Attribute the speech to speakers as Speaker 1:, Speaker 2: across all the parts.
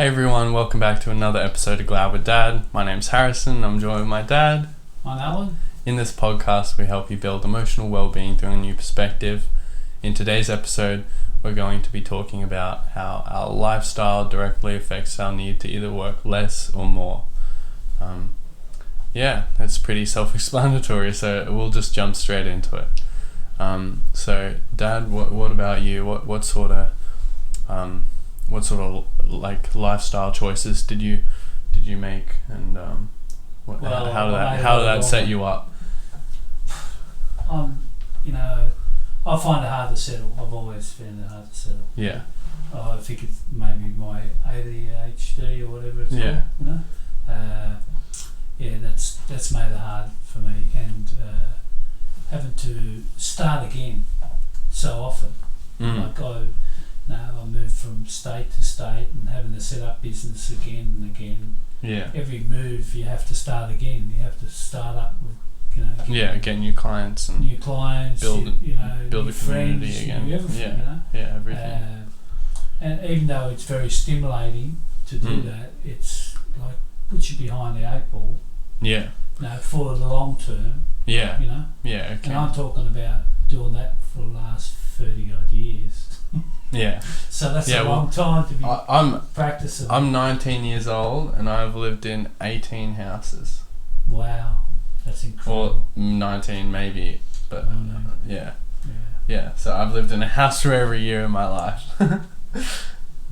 Speaker 1: Hey everyone, welcome back to another episode of Glad with Dad. My name's Harrison, I'm joined with my dad.
Speaker 2: I'm Alan.
Speaker 1: In this podcast, we help you build emotional well-being through a new perspective. In today's episode, we're going to be talking about how our lifestyle directly affects our need to either work less or more. That's pretty self-explanatory, so we'll just jump straight into it. So Dad, what about you? What sort of like lifestyle choices did you make, and how did that set you up?
Speaker 2: I find it hard to settle. I've always found it hard to settle.
Speaker 1: Yeah.
Speaker 2: I think it's maybe my ADHD or whatever it's called. That's made it hard for me, and having to start again so often. I moved from state to state and having to set up business again and again.
Speaker 1: Yeah.
Speaker 2: Every move you have to start again. You have to start up with,
Speaker 1: get new clients and build a
Speaker 2: new
Speaker 1: community
Speaker 2: friends,
Speaker 1: again.
Speaker 2: Everything,
Speaker 1: Everything.
Speaker 2: And even though it's very stimulating to do that, it's like puts you behind the eight ball.
Speaker 1: Yeah.
Speaker 2: For the long term.
Speaker 1: Yeah. Yeah. Okay.
Speaker 2: And I'm talking about doing that for the last 30 odd years.
Speaker 1: Yeah.
Speaker 2: So that's a long time to be practicing.
Speaker 1: I'm 19 years old and I've lived in 18 houses.
Speaker 2: Wow, that's incredible.
Speaker 1: Or 19 maybe, but yeah. So I've lived in a house for every year of my life.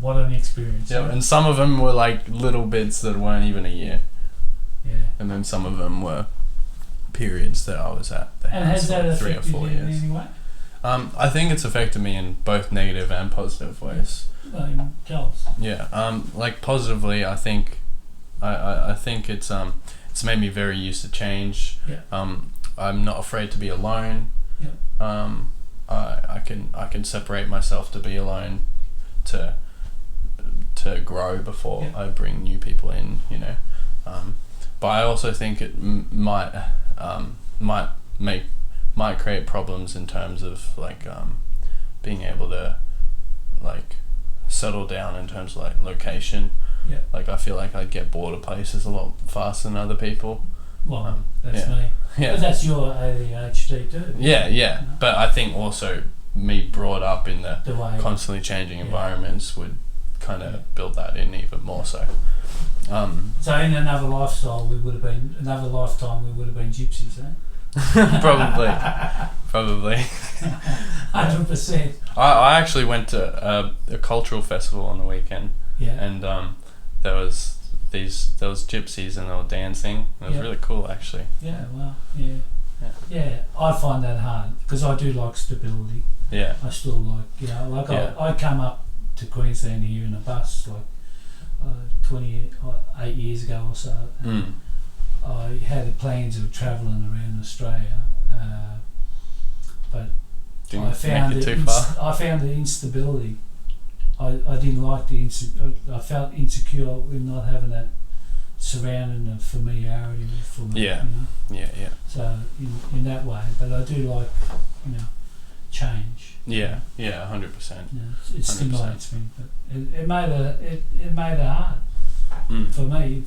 Speaker 2: What an experience.
Speaker 1: Yeah, and some of them were like little bits that weren't even a year.
Speaker 2: Yeah.
Speaker 1: And then some of them were periods that I was at the house.
Speaker 2: And has that
Speaker 1: for 3 or
Speaker 2: affected
Speaker 1: 4
Speaker 2: you
Speaker 1: years.
Speaker 2: in any way?
Speaker 1: I think it's affected me in both negative and positive ways.
Speaker 2: Tell us.
Speaker 1: Yeah. Like positively, I think it's made me very used to change.
Speaker 2: Yeah.
Speaker 1: I'm not afraid to be alone.
Speaker 2: Yeah.
Speaker 1: I can separate myself to be alone, to grow before I bring new people in. But I also think it might create problems in terms of like being able to like settle down in terms of like location.
Speaker 2: Yeah.
Speaker 1: Like I feel like I'd get bored of places a lot faster than other people.
Speaker 2: Well, that's me.
Speaker 1: Yeah.
Speaker 2: But that's your ADHD too.
Speaker 1: Yeah. But I think also me brought up in the
Speaker 2: way
Speaker 1: constantly changing environments would kind of build that in even more so.
Speaker 2: So in another lifetime we would have been gypsies, eh?
Speaker 1: Probably
Speaker 2: 100%.
Speaker 1: I actually went to a cultural festival on the weekend, and there was gypsies and they were dancing. It was really cool actually.
Speaker 2: Yeah, I find that hard because I do like stability.
Speaker 1: Yeah,
Speaker 2: I still like I come up to Queensland here in a bus 28 years ago or so. I had plans of travelling around Australia, but I found the instability. I didn't like I felt insecure with not having that surrounding of familiarity for me.
Speaker 1: Yeah.
Speaker 2: So in that way, but I do like change.
Speaker 1: Yeah, 100%.
Speaker 2: It stimulates me, but it made it hard. For me,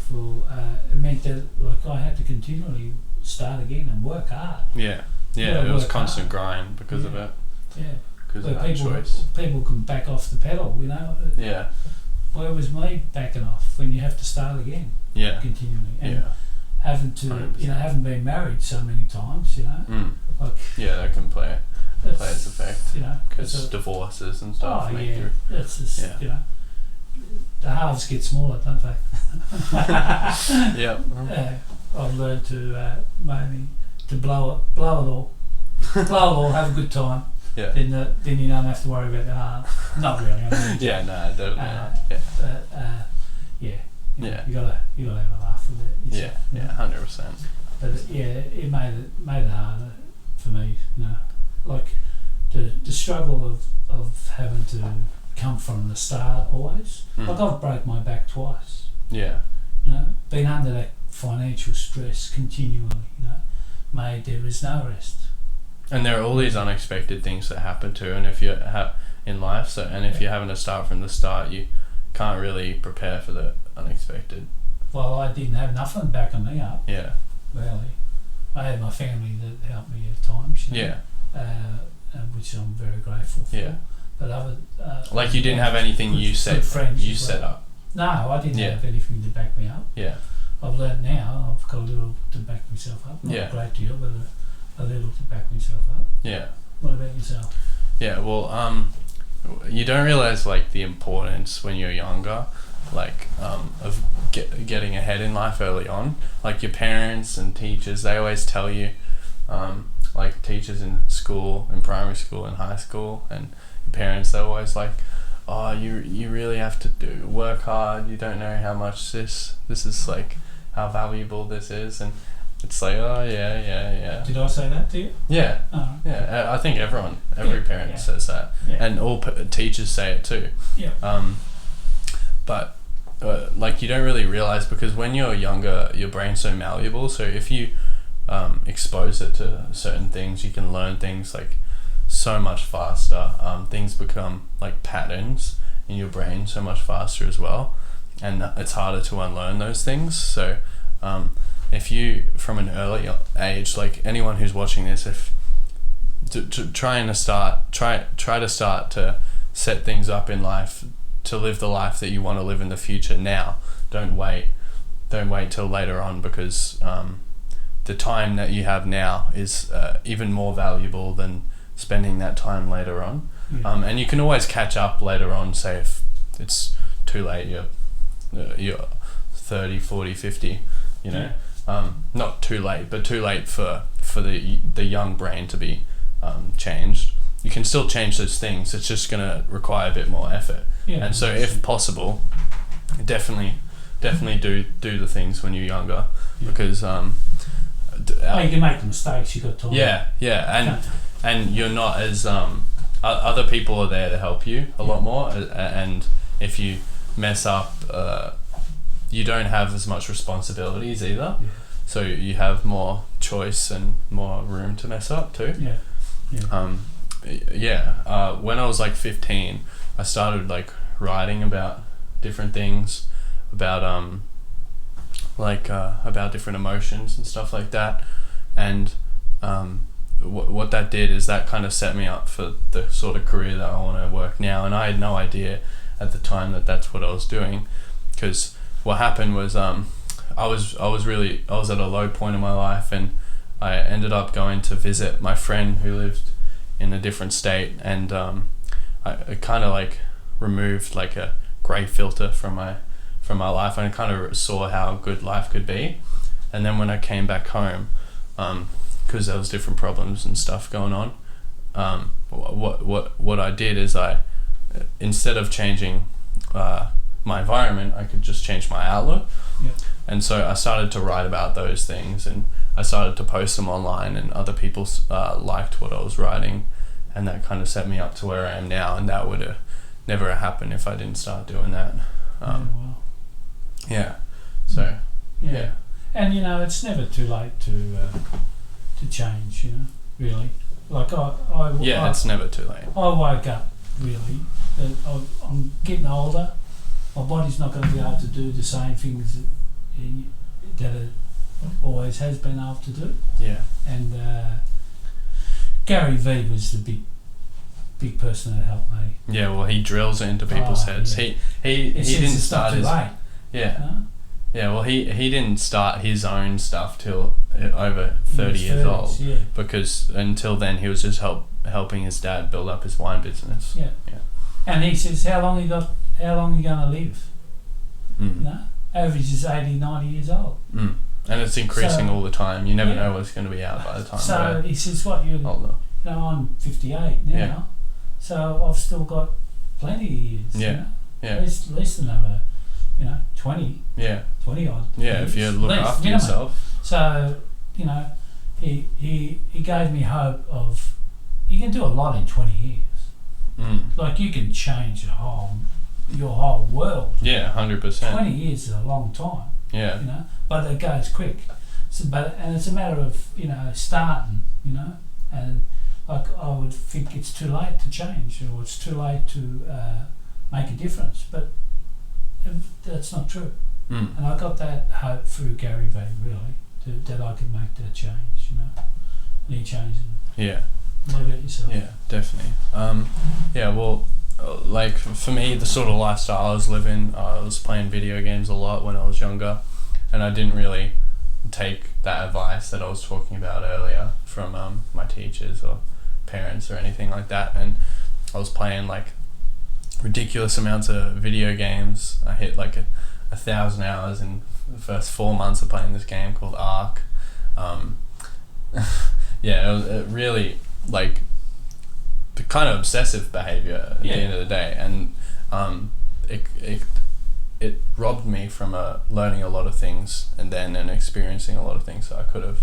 Speaker 2: it meant that I had to continually start again and work hard.
Speaker 1: Yeah, it was constant grind because of it.
Speaker 2: Yeah,
Speaker 1: because of that choice.
Speaker 2: People can back off the pedal,
Speaker 1: Yeah.
Speaker 2: Where was me backing off when you have to start again?
Speaker 1: Yeah.
Speaker 2: Continually. And having to, 100%. Having been married so many times, that
Speaker 1: can play its effect. Because divorces and stuff.
Speaker 2: That's just, the halves get smaller, don't they? I've learned to mainly to blow it all, have a good time.
Speaker 1: Yeah.
Speaker 2: Then you don't have to worry about the halves. Not really.
Speaker 1: Definitely not.
Speaker 2: You gotta have a laugh with it.
Speaker 1: 100%.
Speaker 2: But it made it harder for me. Like the struggle of having to come from the start always. Like I've broke my back twice.
Speaker 1: Yeah.
Speaker 2: Been under that financial stress continually. Made there is no rest.
Speaker 1: And there are all these unexpected things that happen too, and if you have in life, if you're having to start from the start, you can't really prepare for the unexpected.
Speaker 2: Well, I didn't have nothing backing me up,
Speaker 1: Yeah.
Speaker 2: really. I had my family that helped me at times, you know,
Speaker 1: Yeah.
Speaker 2: which I'm very grateful for.
Speaker 1: Yeah.
Speaker 2: But other
Speaker 1: Like you didn't have anything
Speaker 2: good-
Speaker 1: you
Speaker 2: good
Speaker 1: set
Speaker 2: friends
Speaker 1: you
Speaker 2: as
Speaker 1: set
Speaker 2: well.
Speaker 1: up.
Speaker 2: No, I didn't
Speaker 1: Yeah.
Speaker 2: have anything to back me up.
Speaker 1: Yeah.
Speaker 2: I've learnt now. I've got a little to back myself up. Not
Speaker 1: Yeah.
Speaker 2: a great deal, but a little to back myself up.
Speaker 1: Yeah.
Speaker 2: What about yourself?
Speaker 1: Yeah. Well, you don't realize like the importance when you're younger, like of getting ahead in life early on. Like your parents and teachers, they always tell you, like teachers in school, in primary school, in high school, and your parents, they're always like, oh, you really have to work hard. You don't know how much this is like, how valuable this is, and it's like, oh yeah.
Speaker 2: Did I say that to you?
Speaker 1: Yeah.
Speaker 2: Oh,
Speaker 1: Yeah, I think every parent
Speaker 2: yeah.
Speaker 1: says that,
Speaker 2: Yeah.
Speaker 1: and all teachers say it too.
Speaker 2: Yeah.
Speaker 1: But like you don't really realize, because when you're younger, your brain's so malleable. So if you expose it to certain things, you can learn things like so much faster. Things become like patterns in your brain so much faster as well, and it's harder to unlearn those things. So if you, from an early age, like anyone who's watching this, if try to start to set things up in life to live the life that you want to live in the future now. Don't wait till later on, because the time that you have now is even more valuable than spending that time later on.
Speaker 2: Yeah.
Speaker 1: And you can always catch up later on, say if it's too late, you're 30, 40, 50, you know. Not too late, but too late for the young brain to be changed. You can still change those things, it's just going to require a bit more effort.
Speaker 2: Yeah.
Speaker 1: And so if possible, definitely do the things when you're younger, because
Speaker 2: you can make the mistakes, you got time.
Speaker 1: yeah, and you're not as other people are there to help you a lot more, and if you mess up, you don't have as much responsibilities either.
Speaker 2: Yeah.
Speaker 1: So you have more choice and more room to mess up too. When I was like 15, I started like writing about different things, about about different emotions and stuff like that, and what that did is that kind of set me up for the sort of career that I want to work now. And I had no idea at the time that that's what I was doing, because what happened was I was at a low point in my life, and I ended up going to visit my friend who lived in a different state, and I kind of like removed like a grey filter from my life, and I kind of saw how good life could be. And then when I came back home, because there was different problems and stuff going on, what I did is instead of changing my environment, I could just change my outlook.
Speaker 2: Yep.
Speaker 1: And so I started to write about those things, and I started to post them online, and other people liked what I was writing, and that kind of set me up to where I am now. And that would have never happened if I didn't start doing that.
Speaker 2: Wow.
Speaker 1: Yeah. So.
Speaker 2: Yeah. And you know, it's never too late to change. You know, really. Like
Speaker 1: it's never too late.
Speaker 2: I woke up really. I'm getting older. My body's not going to be able to do the same things that it always has been able to do.
Speaker 1: Yeah.
Speaker 2: And Gary Vee was the big person that helped me.
Speaker 1: Yeah, well, he drills it into people's heads.
Speaker 2: Yeah.
Speaker 1: He didn't start his.
Speaker 2: Late,
Speaker 1: yeah.
Speaker 2: no?
Speaker 1: Yeah, well, he didn't start his own stuff till over 30 years old.
Speaker 2: Yeah.
Speaker 1: Because until then he was just helping his dad build up his wine business.
Speaker 2: Yeah. And he says, how long you going to live?
Speaker 1: Mm.
Speaker 2: You know, average is 80, 90 years old.
Speaker 1: Mm. And it's increasing all the time. You never
Speaker 2: Yeah.
Speaker 1: know what's going to be out by the time.
Speaker 2: So he says, what you
Speaker 1: older.
Speaker 2: You know, I'm 58 now,
Speaker 1: Yeah.
Speaker 2: so I've still got plenty of years.
Speaker 1: Yeah.
Speaker 2: You know?
Speaker 1: Yeah.
Speaker 2: At least another, 20
Speaker 1: Yeah.
Speaker 2: 20 odd.
Speaker 1: Yeah,
Speaker 2: years.
Speaker 1: if you look
Speaker 2: At least,
Speaker 1: after yourself.
Speaker 2: So, he gave me hope of, you can do a lot in 20 years.
Speaker 1: Mm.
Speaker 2: Like, you can change your whole world.
Speaker 1: Yeah, 100%.
Speaker 2: 20 years is a long time,
Speaker 1: Yeah.
Speaker 2: but it goes quick. So, and it's a matter of, starting, and like I would think it's too late to change, or it's too late to make a difference. But that's not true.
Speaker 1: Mm.
Speaker 2: And I got that hope through Gary Vee, really, that I could make that change, you know. And he changed it.
Speaker 1: Yeah.
Speaker 2: What about yourself?
Speaker 1: Yeah, definitely. Yeah, well, like for me, the sort of lifestyle I was living, I was playing video games a lot when I was younger, and I didn't really take that advice that I was talking about earlier from my teachers or parents or anything like that, and I was playing like ridiculous amounts of video games. I hit like 1,000 hours in the first 4 months of playing this game called Ark. Yeah, it really like the kind of obsessive behavior at the end of the day, and it robbed me from learning a lot of things and experiencing a lot of things that I could have.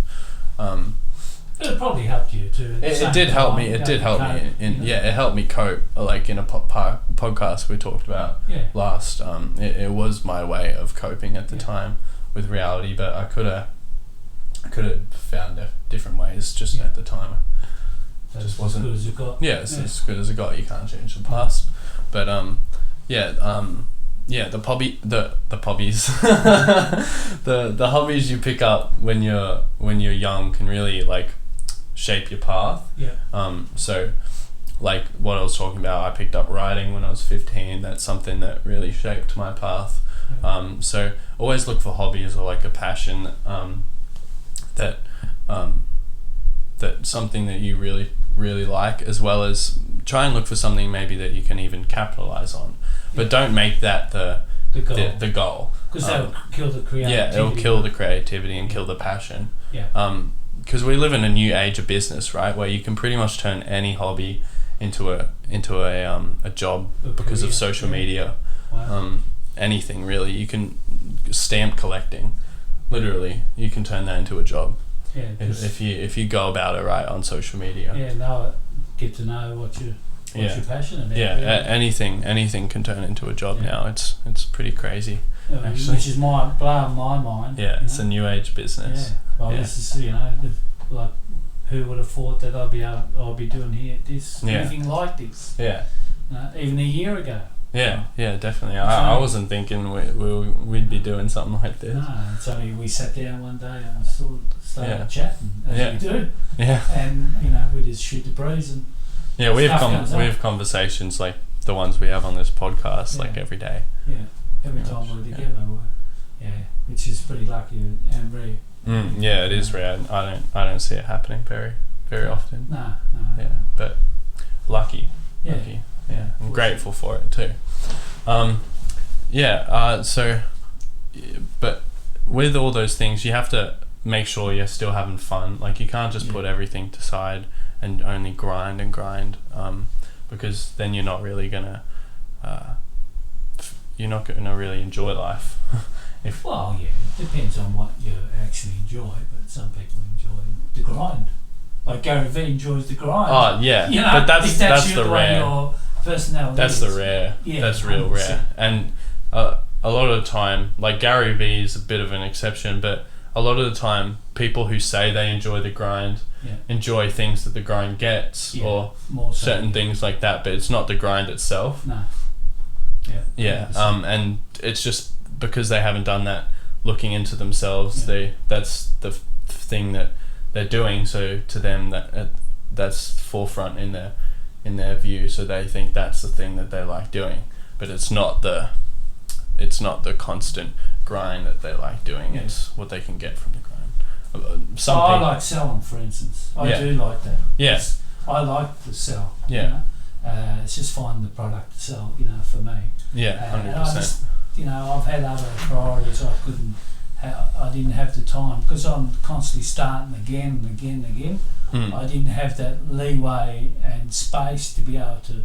Speaker 2: It probably helped you too.
Speaker 1: It did help me. It did help me. It helped me cope. Like in a podcast we talked about last. It was my way of coping at the time with reality, but I could have found different ways. Just at the time, it just wasn't
Speaker 2: as good as it got.
Speaker 1: Yeah, it's as good as it got. You can't change the past, but the hobbies, the hobbies you pick up when you're young can really like shape your path.
Speaker 2: Yeah.
Speaker 1: So like what I was talking about, I picked up writing when I was 15. That's something that really shaped my path. So always look for hobbies or like a passion that something that you really really like, as well as try and look for something maybe that you can even capitalize on, but don't make that the goal,
Speaker 2: because that'll kill the creativity.
Speaker 1: Yeah, it'll kill the creativity and kill the passion. Because we live in a new age of business, right, where you can pretty much turn any hobby into a job because of social media.
Speaker 2: Wow.
Speaker 1: Anything really. You can stamp collecting, literally you can turn that into a job.
Speaker 2: Yeah,
Speaker 1: if you go about it right on social media.
Speaker 2: Yeah, now get to know what you're passionate about.
Speaker 1: Yeah, anything can turn into a job now. It's pretty crazy. Actually.
Speaker 2: Which is blowing my mind.
Speaker 1: Yeah, it's a new age business.
Speaker 2: Yeah. Well, this is like who would have thought that I'll be doing anything like this?
Speaker 1: Yeah.
Speaker 2: Even a year ago.
Speaker 1: Yeah, definitely. I wasn't thinking we'd be doing something like this.
Speaker 2: No, it's only we sat down one day and started chatting as we do.
Speaker 1: Yeah.
Speaker 2: And we just shoot the breeze and
Speaker 1: we have conversations like the ones we have on this podcast like every day.
Speaker 2: Yeah, every time we're together. Which is pretty lucky and very.
Speaker 1: It is rare. I don't see it happening very often.
Speaker 2: No.
Speaker 1: Yeah, but lucky.
Speaker 2: Yeah.
Speaker 1: Lucky. Yeah, I'm grateful for it too. But with all those things, you have to make sure you're still having fun. Like you can't just put everything aside and only grind, because then you're not really gonna really enjoy life.
Speaker 2: It depends on what you actually enjoy, but some people enjoy the grind. Like Gary Vee enjoys the grind.
Speaker 1: Oh yeah, but that's the rare.
Speaker 2: Personality.
Speaker 1: That's the rare. That's real 100%. Rare. And a lot of the time, like Gary Vee is a bit of an exception, but a lot of the time, people who say they enjoy the grind enjoy things that the grind gets, or certain things like that. But it's not the grind itself.
Speaker 2: No.
Speaker 1: Yeah. And it's just because they haven't done that, looking into themselves. That's the thing that they're doing. So to them, that's forefront in their view, so they think that's the thing that they like doing, but it's not the constant grind that they like doing. It's what they can get from the grind.
Speaker 2: I like selling, for instance. I do like that.
Speaker 1: Yes,
Speaker 2: I like to sell. It's just finding the product to sell. For me.
Speaker 1: 100%.
Speaker 2: I've had other priorities. I didn't have the time because I'm constantly starting again and again and again. I didn't have that leeway and space to be able to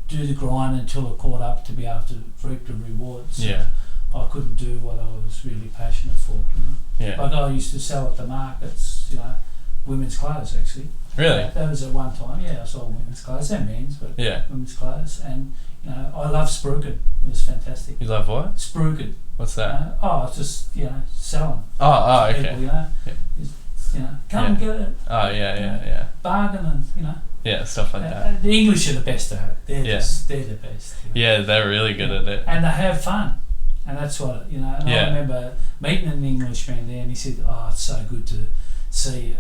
Speaker 2: do the grind until it caught up to be able to reap the rewards. I couldn't do what I was really passionate for. Like I used to sell at the markets, women's clothes actually.
Speaker 1: Really?
Speaker 2: That was at one time. I sold women's clothes and men's, but women's clothes. And I love Spruken. It was fantastic.
Speaker 1: You love what?
Speaker 2: Spruken.
Speaker 1: What's that?
Speaker 2: It's just selling.
Speaker 1: Oh, okay.
Speaker 2: People, come and get it.
Speaker 1: Oh, yeah.
Speaker 2: Bargain and
Speaker 1: stuff like that.
Speaker 2: The English are the best at it. They're the best.
Speaker 1: Yeah, they're really good at it.
Speaker 2: And they have fun. And that's what, you know, and
Speaker 1: Yeah.
Speaker 2: I remember meeting an Englishman there, and he said, "Oh, it's so good to see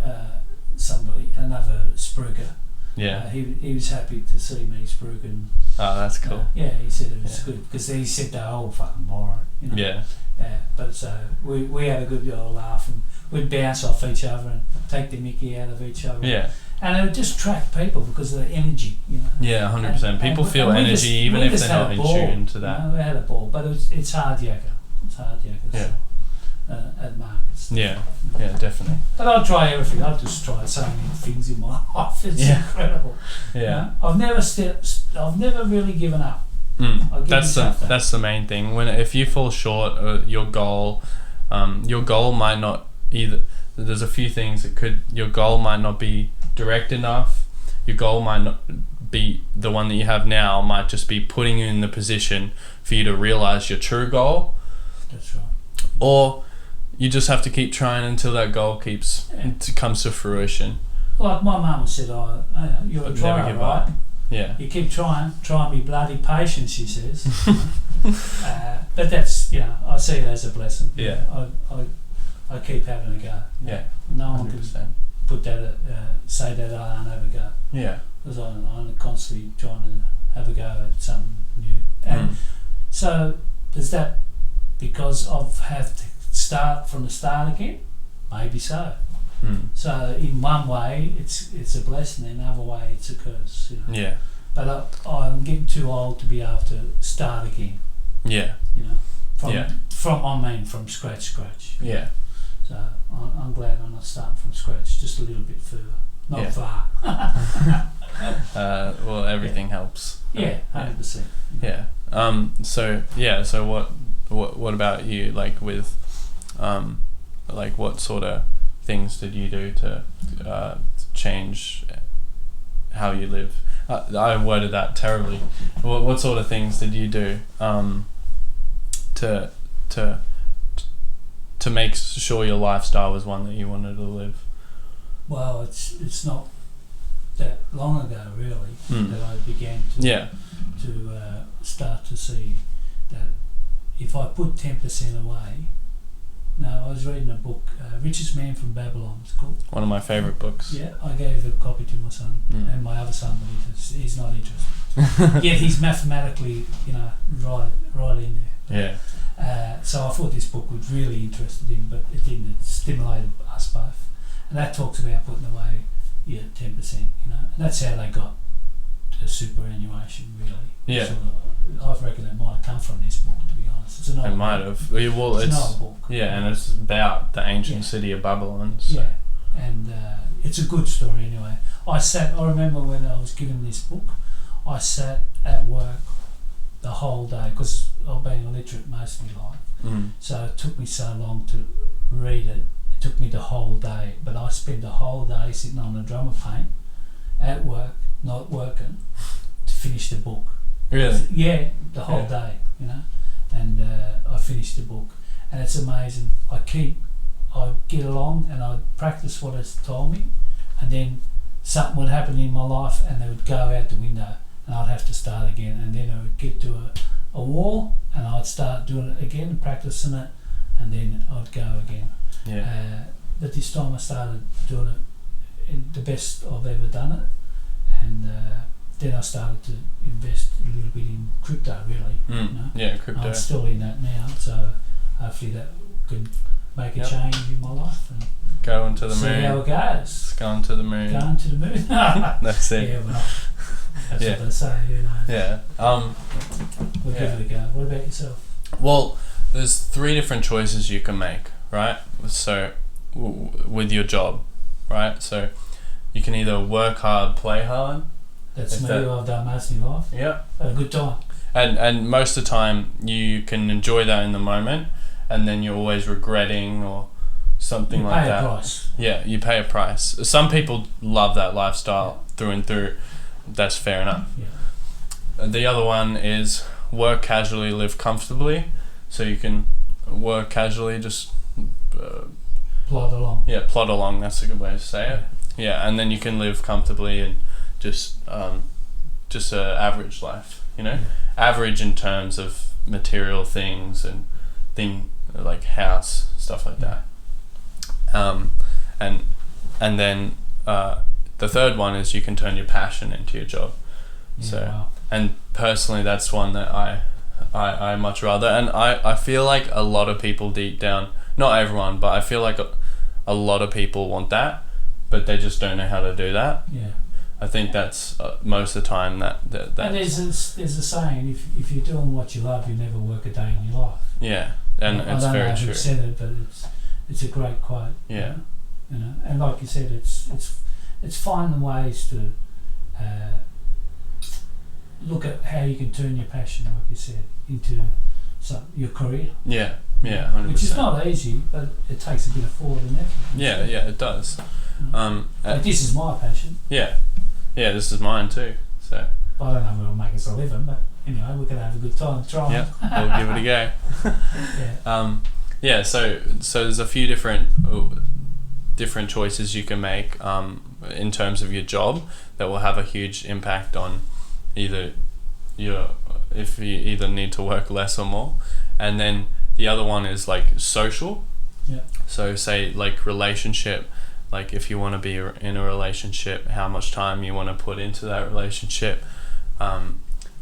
Speaker 2: another spruiker."
Speaker 1: Yeah.
Speaker 2: He was happy to see me spruik, and
Speaker 1: Oh, that's cool.
Speaker 2: yeah, he said it was
Speaker 1: Yeah.
Speaker 2: good because he said they're all fucking boring, you know.
Speaker 1: Yeah.
Speaker 2: Yeah, but so we had a good old laugh, and we'd bounce off each other and take the mickey out of each other.
Speaker 1: Yeah.
Speaker 2: And it would just attract people because of the energy, you know.
Speaker 1: Yeah, 100%. People feel
Speaker 2: and we
Speaker 1: energy
Speaker 2: just-
Speaker 1: even
Speaker 2: we
Speaker 1: if
Speaker 2: just
Speaker 1: they're
Speaker 2: had
Speaker 1: not
Speaker 2: a
Speaker 1: in
Speaker 2: ball,
Speaker 1: tune to
Speaker 2: you
Speaker 1: that.
Speaker 2: know, we had a ball, but it's hard yakka. It's hard yakka.
Speaker 1: Yeah.
Speaker 2: So, at markets.
Speaker 1: Yeah. Yeah, definitely.
Speaker 2: But I'll try everything. I've just tried so many things in my life. It's
Speaker 1: Yeah.
Speaker 2: incredible.
Speaker 1: Yeah.
Speaker 2: You know? I've never really given up.
Speaker 1: Mm.
Speaker 2: I'll give
Speaker 1: That's
Speaker 2: myself that.
Speaker 1: that's the main thing. If you fall short of your goal might not either. There's a few things that could. Your goal might not be direct enough. Your goal might not be the one that you have now. Might just be putting you in the position for you to realize your true goal,
Speaker 2: That's right.
Speaker 1: or you just have to keep trying until that goal comes to fruition.
Speaker 2: Like my mum said, you're a
Speaker 1: But never
Speaker 2: try,
Speaker 1: give
Speaker 2: right?
Speaker 1: up. Yeah.
Speaker 2: You keep trying me bloody patient, she says. But that's, you know, I see it as a blessing.
Speaker 1: Yeah.
Speaker 2: I keep having a go. You know?
Speaker 1: Yeah.
Speaker 2: No one can
Speaker 1: 100%.
Speaker 2: put that, say that I don't have a go.
Speaker 1: Yeah.
Speaker 2: Because I'm constantly trying to have a go at something new. And so, does that, because I've had to start from the start again? Maybe so.
Speaker 1: Mm.
Speaker 2: So in one way, it's a blessing. In another way, it's a curse. You know?
Speaker 1: Yeah.
Speaker 2: But I'm getting too old to be able to start again.
Speaker 1: Yeah.
Speaker 2: You know,
Speaker 1: Yeah.
Speaker 2: from scratch.
Speaker 1: Yeah.
Speaker 2: So I'm glad I'm not starting from scratch, just a little bit further, not
Speaker 1: Yeah.
Speaker 2: far.
Speaker 1: Well, everything helps.
Speaker 2: Yeah, 100%.
Speaker 1: Yeah. So what about you? Like with, like what sort of things did you do to change how you live? I worded that terribly. What sort of things did you do to make sure your lifestyle was one that you wanted to live?
Speaker 2: Well, it's not that long ago really that I began to start to see that if I put 10% away. No, I was reading a book, Richest Man from Babylon, it's called.
Speaker 1: One of my favourite books.
Speaker 2: Yeah, I gave a copy to my son and my other son, but he's not interested. Yet he's mathematically, you know, right in there.
Speaker 1: Yeah.
Speaker 2: So I thought this book was really interested him, but it didn't. It stimulated us both, and that talks about putting away 10%. You know, and that's how they got to superannuation. Really.
Speaker 1: Yeah.
Speaker 2: I reckon it might have come from this book. To be honest, it's an old.
Speaker 1: It might
Speaker 2: book.
Speaker 1: have. Well,
Speaker 2: It's an old book.
Speaker 1: Yeah, and it's about the ancient city of Babylon. So.
Speaker 2: Yeah, and it's a good story anyway. I remember when I was given this book, I sat at work the whole day because I've been illiterate most of my life. So it took me so long to read it. It took me the whole day, but I spent the whole day sitting on a drum of paint at work, not working, to finish the book.
Speaker 1: Really?
Speaker 2: Yeah, the whole day, you know. And I finished the book, and it's amazing. I get along and I'd practice what it's told me, and then something would happen in my life and they would go out the window and I'd have to start again, and then I would get to a wall and I'd start doing it again, practicing it, and then I'd go again.
Speaker 1: Yeah.
Speaker 2: But this time I started doing it in the best I've ever done it, and then I started to invest a little bit in crypto, really. You know?
Speaker 1: Yeah, crypto.
Speaker 2: I'm still in that now, so hopefully that could make a change in my life and
Speaker 1: Going to the
Speaker 2: see
Speaker 1: moon.
Speaker 2: how it goes.
Speaker 1: It's going to the moon.
Speaker 2: Going to the moon.
Speaker 1: That's it.
Speaker 2: Yeah, well, that's what they say, you know.
Speaker 1: Yeah.
Speaker 2: We'll give it a go. What about yourself?
Speaker 1: Well, there's 3 different choices you can make, right? So, with your job, right? So, you can either work hard, play hard.
Speaker 2: That's me. I've done most of my life.
Speaker 1: Yeah.
Speaker 2: Had a good time.
Speaker 1: And most of the time, you can enjoy that in the moment, and then you're always regretting or something like that.
Speaker 2: You pay a price.
Speaker 1: Yeah, you pay a price. Some people love that lifestyle through and through. That's fair enough.
Speaker 2: Yeah.
Speaker 1: The other one is work casually, live comfortably. So you can work casually, just
Speaker 2: Plod along.
Speaker 1: Yeah, plod along. That's a good way to say it. Yeah, and then you can live comfortably and just a average life. You know, average in terms of material things and thing like house, stuff like that. And then the third one is you can turn your passion into your job. And personally, that's one that I much rather, and I feel like a lot of people deep down, not everyone, but I feel like a lot of people want that, but they just don't know how to do that. I think that's most of the time that
Speaker 2: and there's a saying, if you're doing what you love, you never work a day in your life.
Speaker 1: And it's very true. I don't know
Speaker 2: who said it, but it's a great quote. You know, and like you said, it's finding ways to look at how you can turn your passion, like you said, into your career.
Speaker 1: 100%.
Speaker 2: Which is not easy, but it takes a bit of thought and effort.
Speaker 1: It does.
Speaker 2: But this is my passion.
Speaker 1: This is mine too. So
Speaker 2: I don't know if it'll make us a living, but anyway, we're gonna have a good time trying.
Speaker 1: We'll give it a go. So there's a few different choices you can make in terms of your job that will have a huge impact on if you either need to work less or more. And then the other one is like social. So say like relationship, like if you want to be in a relationship, how much time you want to put into that relationship.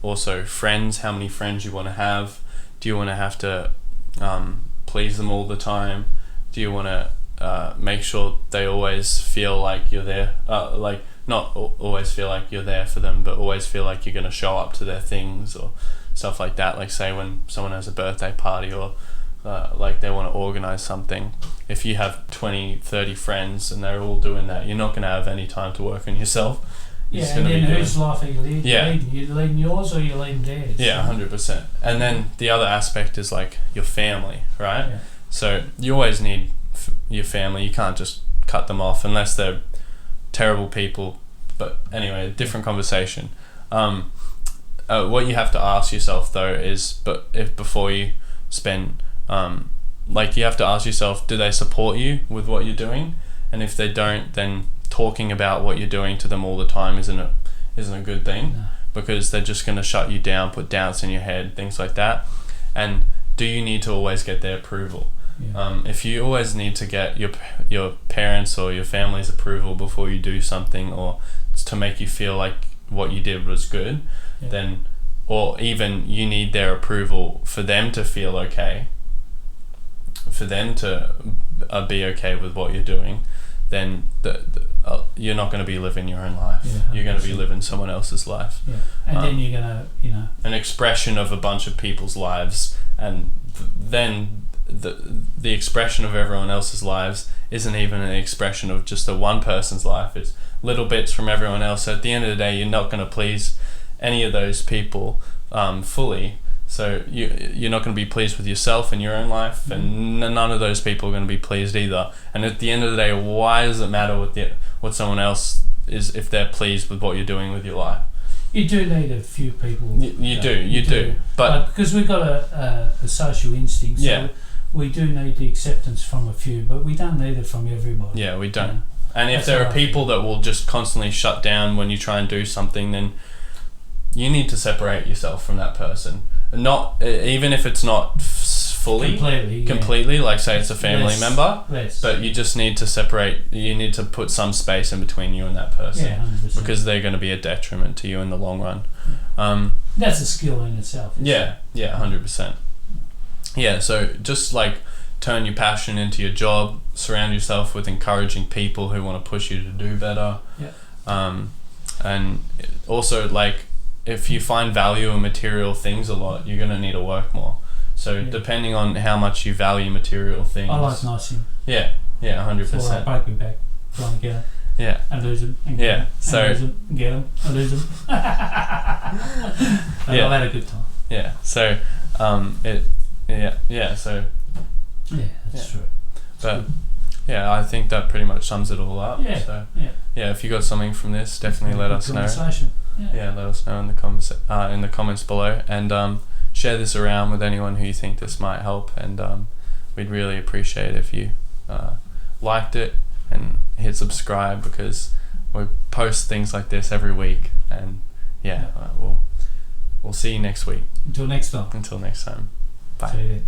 Speaker 1: Also friends, how many friends you want to have. Do you want to have to please them all the time? Do you want to make sure they always feel like you're there, like not always feel like you're there for them, but always feel like you're going to show up to their things or stuff like that. Like say when someone has a birthday party or like they want to organize something, if you have 20-30 friends and they're all doing that, you're not going to have any time to work on yourself.
Speaker 2: And then whose life are you leading? You're leading yours or you're leading theirs?
Speaker 1: 100%. And then the other aspect is like your family, right? So you always need your family. You can't just cut them off unless they're terrible people. But anyway, different conversation. What you have to ask yourself though is, before you spend, like you have to ask yourself, do they support you with what you're doing? And if they don't, then talking about what you're doing to them all the time isn't a good thing, because they're just going to shut you down, put doubts in your head, things like that. And do you need to always get their approval? If you always need to get your parents or your family's approval before you do something, or to make you feel like what you did was good, then, or even you need their approval for them to feel okay, for them to be okay with what you're doing, then you're not going to be living your own life. You're going to be living someone else's life.
Speaker 2: And then you're going to,
Speaker 1: an expression of a bunch of people's lives, and then the expression of everyone else's lives isn't even an expression of just one person's life. It's little bits from everyone else. So at the end of the day, you're not going to please any of those people fully. So you're not going to be pleased with yourself and your own life, and none of those people are going to be pleased either. And at the end of the day, why does it matter what someone else is if they're pleased with what you're doing with your life?
Speaker 2: You do need a few people.
Speaker 1: You do. But
Speaker 2: because we've got a social instinct, so we do need the acceptance from a few, but we don't need it from everybody.
Speaker 1: Yeah, we don't. And if there are people that will just constantly shut down when you try and do something, then you need to separate yourself from that person. Not even if it's not fully completely, like say it's a family member, but you just need to separate. You need to put some space in between you and that person,
Speaker 2: 100%.
Speaker 1: Because they're going to be a detriment to you in the long run.
Speaker 2: That's a skill in itself.
Speaker 1: 100%. So just like turn your passion into your job, surround yourself with encouraging people who want to push you to do better. And also, like, if you find value in material things a lot, you're going to need to work more. So depending on how much you value material things.
Speaker 2: I like nice things.
Speaker 1: 100%.
Speaker 2: Before I break my back trying to get them. And lose them. And get them.
Speaker 1: So
Speaker 2: and lose them. And get them. And lose them. But I've had a good time.
Speaker 1: So so
Speaker 2: that's true.
Speaker 1: But I think that pretty much sums it all up. So if you got something from this, definitely let us know. Let us know in the comments below, and share this around with anyone who you think this might help, and we'd really appreciate if you liked it and hit subscribe, because we post things like this every week, and we'll see you next week.
Speaker 2: Until next time.
Speaker 1: Bye.